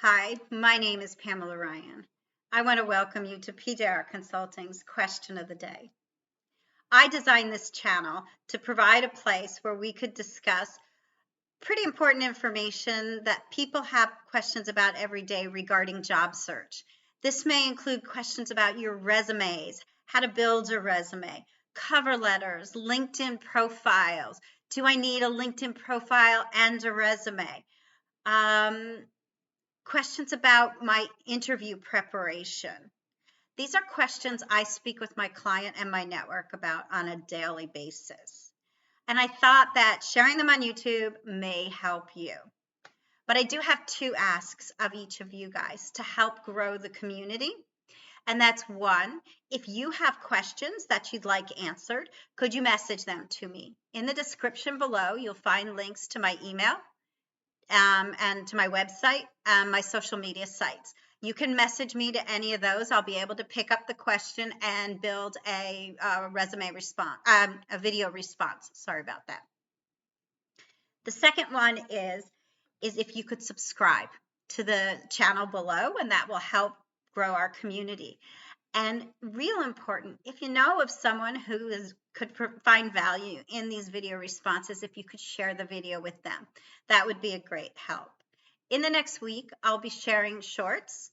Hi, my name is Pamela Ryan. I want to welcome you to PJR Consulting's Question of the Day. I designed this channel to provide a place where we could discuss pretty important information that people have questions about every day regarding job search. This may include questions about your resumes, how to build a resume, cover letters, LinkedIn profiles. Do I need a LinkedIn profile and a resume? Questions about my interview preparation. These are questions I speak with my client and my network about on a daily basis. And I thought that sharing them on YouTube may help you. But I do have two asks of each of you guys to help grow the community. And that's one, if you have questions that you'd like answered, could you message them to me? In the description below, you'll find links to my email and to my website, my social media sites. You can message me to any of those. I'll be able to pick up the question and build a resume response, a video response. Sorry about that. The second one is if you could subscribe to the channel below, and that will help grow our community. And real important, if you know of someone who could find value in these video responses, if you could share the video with them, that would be a great help. In the next week, I'll be sharing shorts.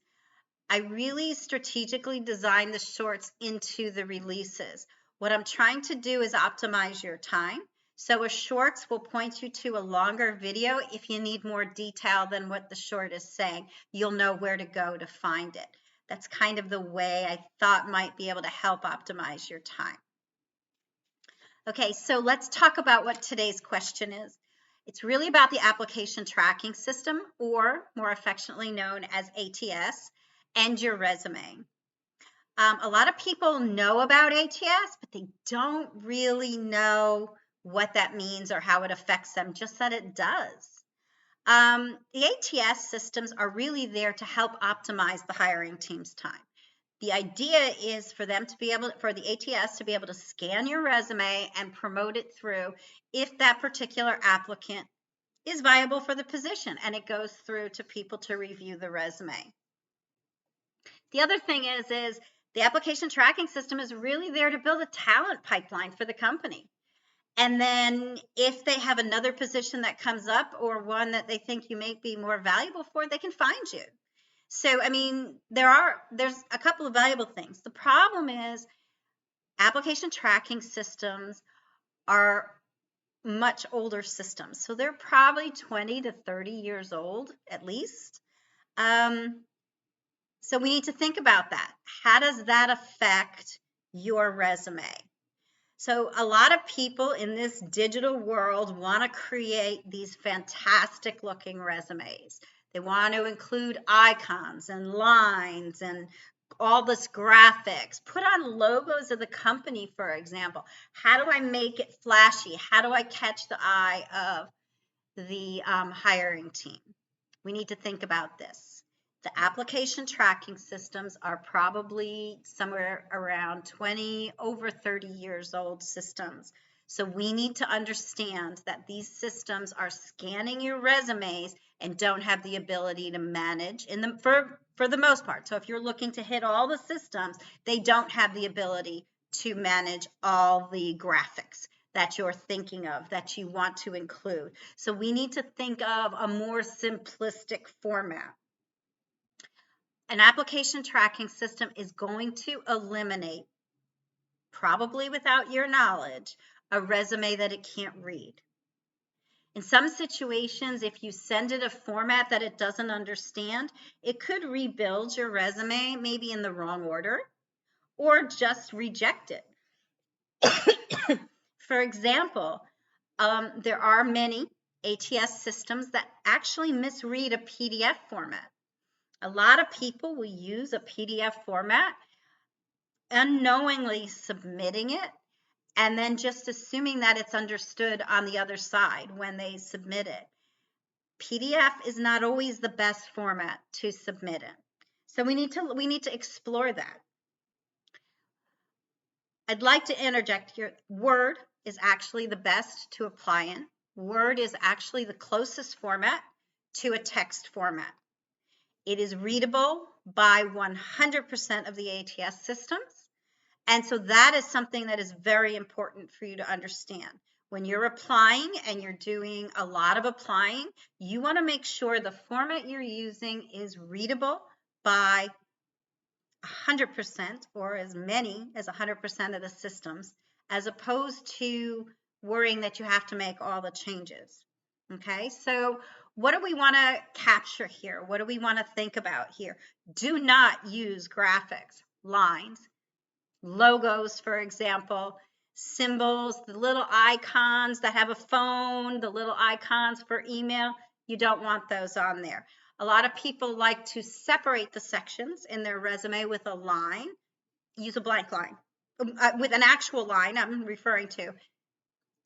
I really strategically designed the shorts into the releases. What I'm trying to do is optimize your time. So a shorts will point you to a longer video. If you need more detail than what the short is saying, you'll know where to go to find it. That's kind of the way I thought might be able to help optimize your time. Okay, so let's talk about what today's question is. It's really about the application tracking system, or more affectionately known as ATS, and your resume. A lot of people know about ATS, but they don't really know what that means or how it affects them, just that it does. The ATS systems are really there to help optimize the hiring team's time. The idea is for them to be able, for the ATS to be able to scan your resume and promote it through if that particular applicant is viable for the position, and it goes through to people to review the resume. The other thing is the application tracking system is really there to build a talent pipeline for the company. And then if they have another position that comes up, or one that they think you may be more valuable for, they can find you. So, I mean, there's a couple of valuable things. The problem is application tracking systems are much older systems. So they're probably 20 to 30 years old at least. So we need to think about that. How does that affect your resume? So a lot of people in this digital world want to create these fantastic looking resumes. They want to include icons and lines and all this graphics, put on logos of the company, for example. How do I make it flashy? How do I catch the eye of the hiring team? We need to think about this. The application tracking systems are probably somewhere around 20, over 30 years old systems. So we need to understand that these systems are scanning your resumes and don't have the ability to manage for the most part. So if you're looking to hit all the systems, they don't have the ability to manage all the graphics that you're thinking of, that you want to include. So we need to think of a more simplistic format. An application tracking system is going to eliminate, probably without your knowledge, a resume that it can't read. In some situations, if you send it a format that it doesn't understand, it could rebuild your resume maybe in the wrong order, or just reject it. For example, there are many ATS systems that actually misread a PDF format. A lot of people will use a PDF format, unknowingly submitting it, and then just assuming that it's understood on the other side when they submit it. PDF is not always the best format to submit in. So we need to explore that. I'd like to interject here. Word is actually the best to apply in. Word is actually the closest format to a text format. It is readable by 100% of the ATS systems. And so that is something that is very important for you to understand. When you're applying and you're doing a lot of applying, you want to make sure the format you're using is readable by 100% or as many as 100% of the systems, as opposed to worrying that you have to make all the changes. Okay, so what do we want to capture here? What do we want to think about here? Do not use graphics, lines, logos, for example, symbols, the little icons that have a phone, the little icons for email. You don't want those on there. A lot of people like to separate the sections in their resume with a line. Use a blank line. With an actual line, I'm referring to.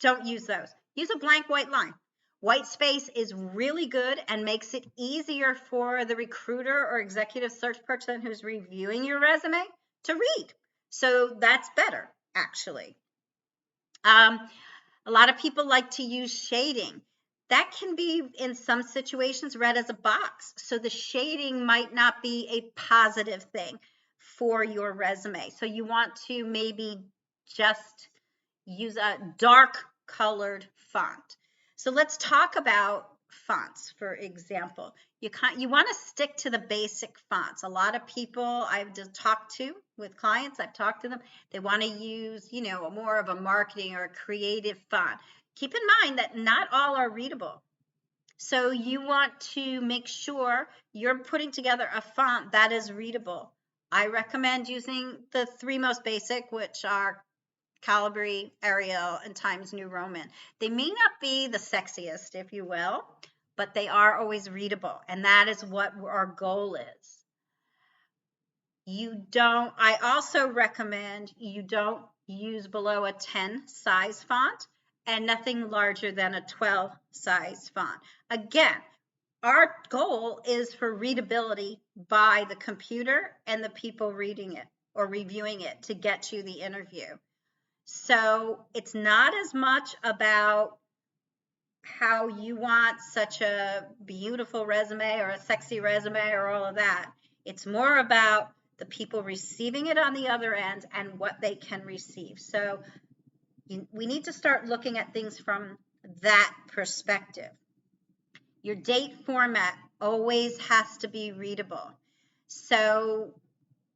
Don't use those. Use a blank white line. White space is really good and makes it easier for the recruiter or executive search person who's reviewing your resume to read. So that's better, actually. A lot of people like to use shading. That can be, in some situations, read as a box. So the shading might not be a positive thing for your resume. So you want to maybe just use a dark colored font. So let's talk about fonts, for example. You want to stick to the basic fonts. A lot of people I've just talked to with clients, I've talked to them, they want to use, more of a marketing or a creative font. Keep in mind that not all are readable. So you want to make sure you're putting together a font that is readable. I recommend using the three most basic, which are Calibri, Arial, and Times New Roman. They may not be the sexiest, if you will, but they are always readable, and that is what our goal is. I also recommend you don't use below a 10 size font and nothing larger than a 12 size font. Again, our goal is for readability by the computer and the people reading it or reviewing it to get you the interview. So it's not as much about how you want such a beautiful resume or a sexy resume or all of that. It's more about the people receiving it on the other end and what they can receive. So we need to start looking at things from that perspective. Your date format always has to be readable. So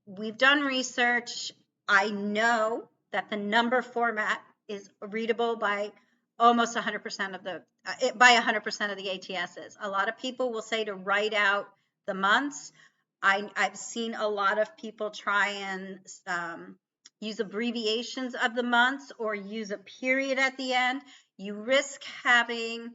we've done research. I know that the number format is readable by almost 100% of the ATSs. A lot of people will say to write out the months. I've seen a lot of people try and use abbreviations of the months or use a period at the end. You risk having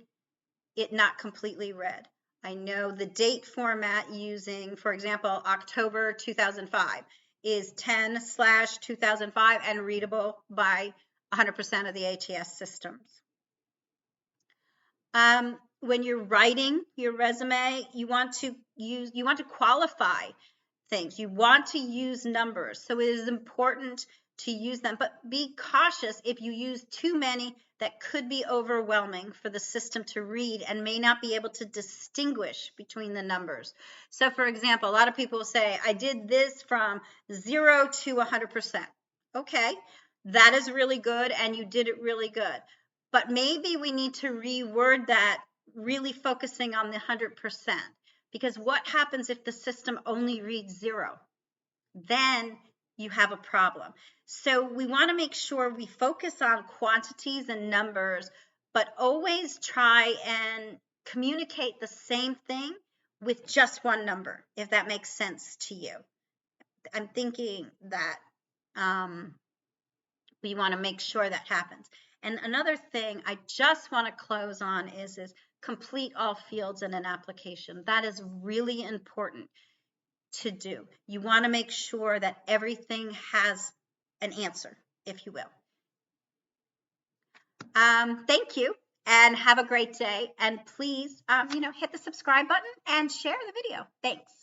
it not completely read. I know the date format using, for example, October 2005 is 10/2005 and readable by 100% of the ATS systems. When you're writing your resume, you want to qualify things. You want to use numbers. So it is important to use them, but be cautious if you use too many that could be overwhelming for the system to read and may not be able to distinguish between the numbers. So for example, a lot of people will say, I did this from 0 to 100%. Okay, that is really good and you did it really good. But maybe we need to reword that, really focusing on the 100%. Because what happens if the system only reads 0? Then you have a problem. So we want to make sure we focus on quantities and numbers, but always try and communicate the same thing with just one number, if that makes sense to you. I'm thinking that we want to make sure that happens. And another thing I just want to close on is complete all fields in an application. That is really important to do. You want to make sure that everything has an answer, if you will. Thank you and have a great day. And please, hit the subscribe button and share the video. Thanks.